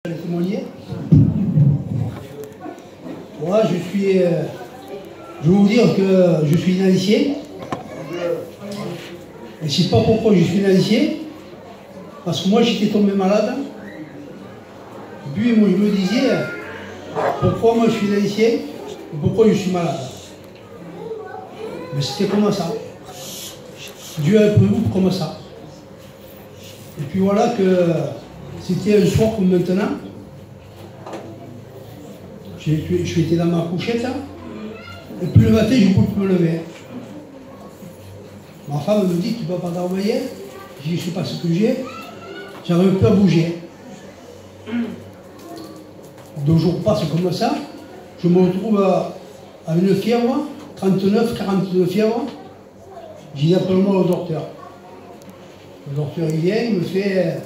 Témoigner. Moi, je vais vous dire que je suis initié. Et je ne sais pas pourquoi je suis initié. Parce que moi, j'étais tombé malade. Et puis, moi, je me disais, pourquoi moi, je suis initié et pourquoi je suis malade. Mais c'était comme ça. Dieu a prévu comme ça. Et puis voilà que c'était un soir comme maintenant. J'étais dans ma couchette. Et puis le matin, je ne pouvais plus me lever. Ma femme me dit, tu ne peux pas dormir. Je dis, je ne sais pas ce que j'ai. J'arrive plus à bouger. 2 jours passent comme ça. Je me retrouve à une fièvre, 39, 42 fièvre. J'ai dit, appelle-moi le docteur. Le docteur, il vient, il me fait,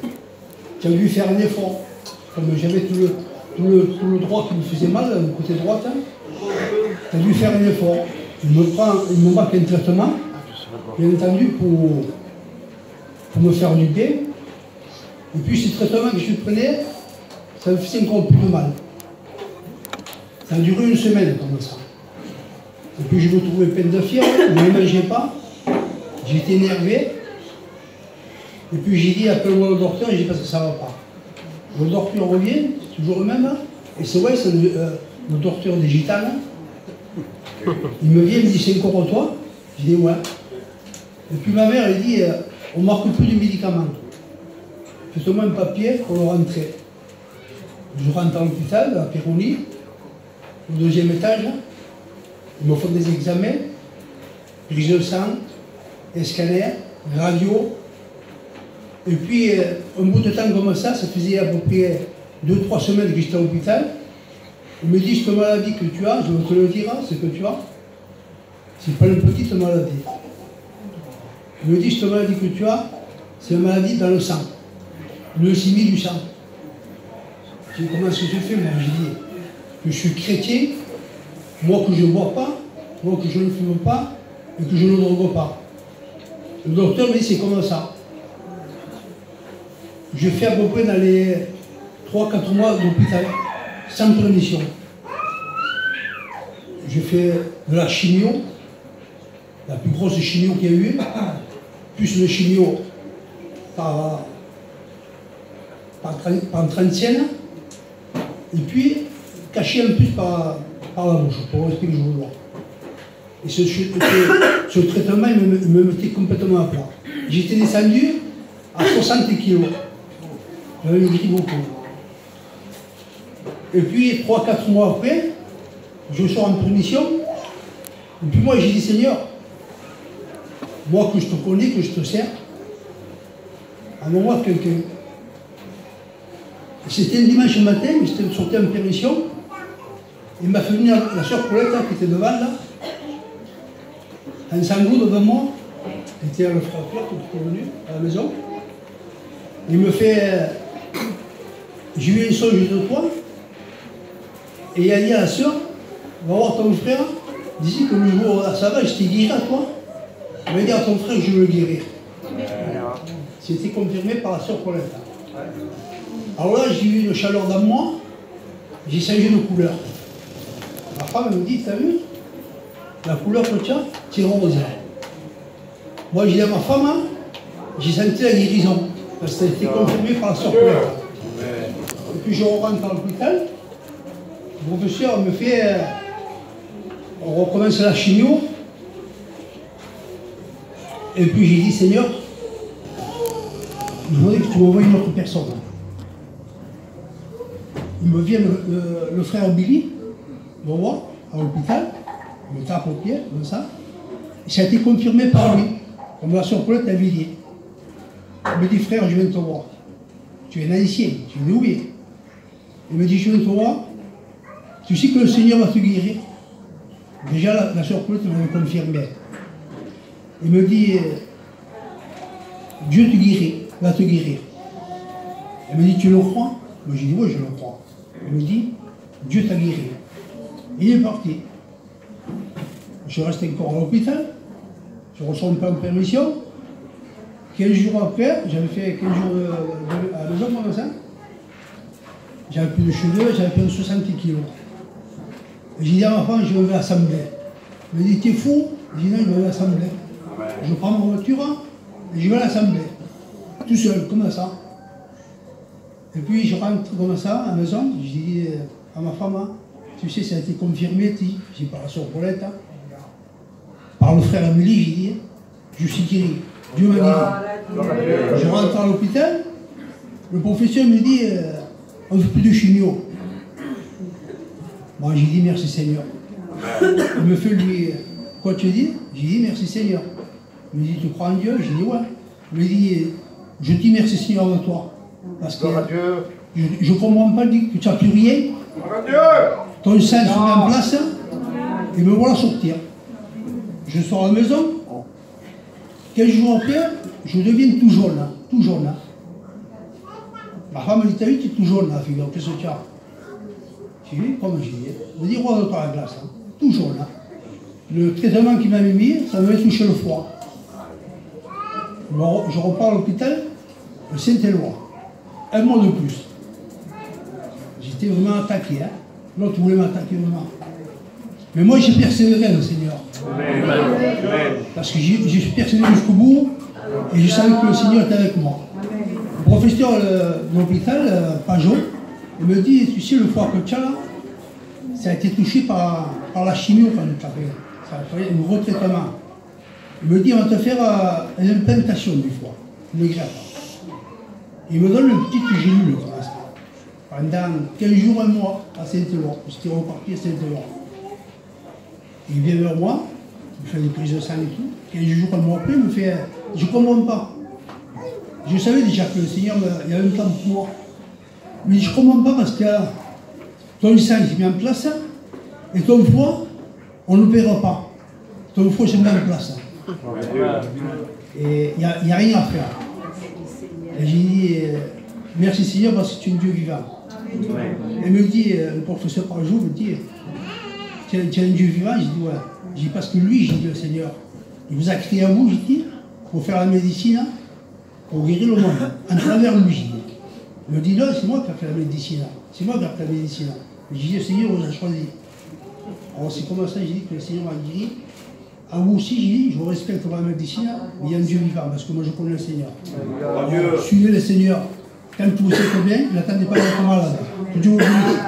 tu as dû faire un effort. Comme j'avais tout le droit qui me faisait mal, le côté droit, tu as dû faire un effort. Il me marque un traitement, bien entendu, pour me faire du bien. Et puis ce traitement que je prenais, ça me faisait encore plus de mal. Ça a duré 1 semaine comme ça. Et puis je me trouvais plein de fièvre, je ne mangeais pas, j'étais énervé. Et puis j'ai dit, appelle-moi le docteur, et j'ai dit parce que ça ne va pas. Le docteur revient, c'est toujours le même, et c'est vrai, c'est le docteur digital. Il me vient, il me dit, c'est encore toi? Je dis, ouais. Et puis ma mère, elle dit, on ne marque plus de médicaments. Faites-moi un papier pour le rentrer. Je rentre à l'hôpital, à Péronie, au 2e étage. Ils me font des examens, prise de sang, scanner, radio. Et puis, un bout de temps comme ça faisait à peu près 2-3 semaines que j'étais à l'hôpital. Il me dit, cette maladie que tu as, je vais te le dire, c'est que tu as, c'est pas une petite maladie. Il me dit, cette maladie que tu as, c'est une maladie dans le sang, une leucémie du sang. J'ai dit, comment est-ce que je fais? Moi, j'ai dit, que je suis chrétien, moi que je ne bois pas, moi que je ne fume pas, et que je ne drogue pas. Le docteur me dit, c'est comme ça. Je fais à peu près dans les 3-4 mois d'hôpital, sans permission. Je fais de la chimio, la plus grosse chimio qu'il y a eu, plus le chimio par 30e, et puis caché un peu par la bouche, pour rester que je vous vois. Et ce traitement, il me mettait complètement à plat. J'étais descendu à 60 kilos. J'avais maigri beaucoup. Et puis, 3-4 mois après, je sors en permission. Et puis moi, j'ai dit, Seigneur, moi que je te connais, que je te sers, envoie-moi quelqu'un. C'était un dimanche matin, j'étais sorti en permission. Il m'a fait venir la sœur Paulette, qui était devant, là, un sanglot devant moi, qui était le frère Pierre, qui était venu à la maison. Il me fait... J'ai eu un songe de toi, et il a dit à la sœur, va voir ton frère, dis que le jour ça va, je t'ai guéri à toi. Il va dire à ton frère que je veux le guérir. C'était confirmé par la sœur Paulette. Alors là, j'ai eu une chaleur dans moi, j'ai changé de couleur. Ma femme me dit, t'as vu, la couleur que tu as, c'est rose. Moi, j'ai dit à ma femme, hein, j'ai senti la guérison, parce que ça a été confirmé par la sœur Paulette. Et puis je rentre à l'hôpital, le professeur me fait, on recommence la chimio, et puis j'ai dit, Seigneur, je voudrais que tu m'envoies une autre personne. Il me vient le frère Billy, me voit à l'hôpital, il me tape au pied, comme ça, et ça a été confirmé par lui, comme la sœur Paulette à Villiers. Il me dit, frère, je viens de te voir, tu es un haïtien, tu es oublié. Il me dit, je viens de te voir, tu sais que le Seigneur va te guérir. Déjà, la sœur Paulette m'avait confirmé. Il me dit, Dieu te guérit, va te guérir. Il me dit, tu le crois? Moi j'ai dit, oui, je le crois. Il me dit, Dieu t'a guéri. Il est parti. Je reste encore à l'hôpital, je reçois un plan de permission. 15 jours après, j'avais fait 15 jours à la maison comme ça. j'avais plus de cheveux, j'avais plus de 60 kilos. J'ai dit à ma femme, je vais à l'Assemblée. Elle m'a dit, t'es fou? J'ai dit, non, je vais à l'Assemblée. Je prends ma voiture et je vais à l'Assemblée. Tout seul, comme ça. Et puis je rentre comme ça à la maison, je dis à ma femme, tu sais, ça a été confirmé, j'ai par la sœur Paulette, par le frère Amélie, j'ai dit, je suis guéri. Dieu m'a guéri. Je rentre à l'hôpital, le professeur me dit, on ne fait plus de chimio. Moi j'ai dit merci Seigneur. Il me fait lui, quoi tu dis? J'ai dit merci Seigneur. Il me dit, tu crois en Dieu? J'ai dit ouais. Il me dit, je dis merci Seigneur de toi. Parce que je ne comprends pas que tu n'as plus rien. Ton sein se met en place et me voilà sortir. Je sors à la maison. 15 jours après, je deviens tout jaune. Tout jaune. Ma femme me dit, t'as vu, tu es tout jaune là, figure, qu'est-ce que tu as? J'ai dit, comme j'ai dit, je dis, roi de toi la glace, tout jaune. Le traitement qu'il m'avait mis, ça m'avait touché le foie. Je repars à l'hôpital, le Saint-Éloi. Un mois de plus. J'étais vraiment attaqué. Hein. L'autre voulait m'attaquer vraiment. Mais moi, j'ai persévéré, le Seigneur. Amen. Parce que j'ai persévéré jusqu'au bout et je savais que le Seigneur était avec moi. Le professeur de l'hôpital, Pajot, il me dit, tu sais, le foie que tu as là, ça a été touché par la chimio quand tu as fait. Ça a fait un gros traitement. Il me dit, on va te faire une implantation du foie, une greffe. Il me donne une petite gélule comme ça. Pendant 15 jours, un mois à Saint-Éloi. J'étais reparti à Saint-Éloi. Il vient vers moi, il fait des prises de sang et tout. 15 jours, un mois après, il me fait, je ne comprends pas. Je savais déjà que le Seigneur, il y avait un temps pour moi. Mais je ne comprends pas parce que ton sang s'est mis en place et ton foie, on ne le paiera pas. Ton foie s'est mis en place. Et il n'y a rien à faire. Et j'ai dit, merci Seigneur parce que tu es un Dieu vivant. Et me dit, le professeur par jour me dit, tu es un Dieu vivant? J'ai dit, ouais. J'ai dit, parce que lui, j'ai dit, le Seigneur, il vous a créé à vous, j'ai dit, pour faire la médecine, pour guérir le monde, à travers lui, j'ai dit. Il me dit, non, c'est moi qui ai fait la médecine. C'est moi qui ai fait la médecine. J'ai dit, le Seigneur vous a choisi. Alors c'est comme ça, j'ai dit que le Seigneur m'a guéri. À vous aussi, j'ai dit, je vous respecte la médecine, mais il y a un Dieu vivant, parce que moi je connais le Seigneur. Alors, suivez le Seigneur. Quand vous êtes bien, n'attendez pas d'être malade. Que Dieu vous bénisse.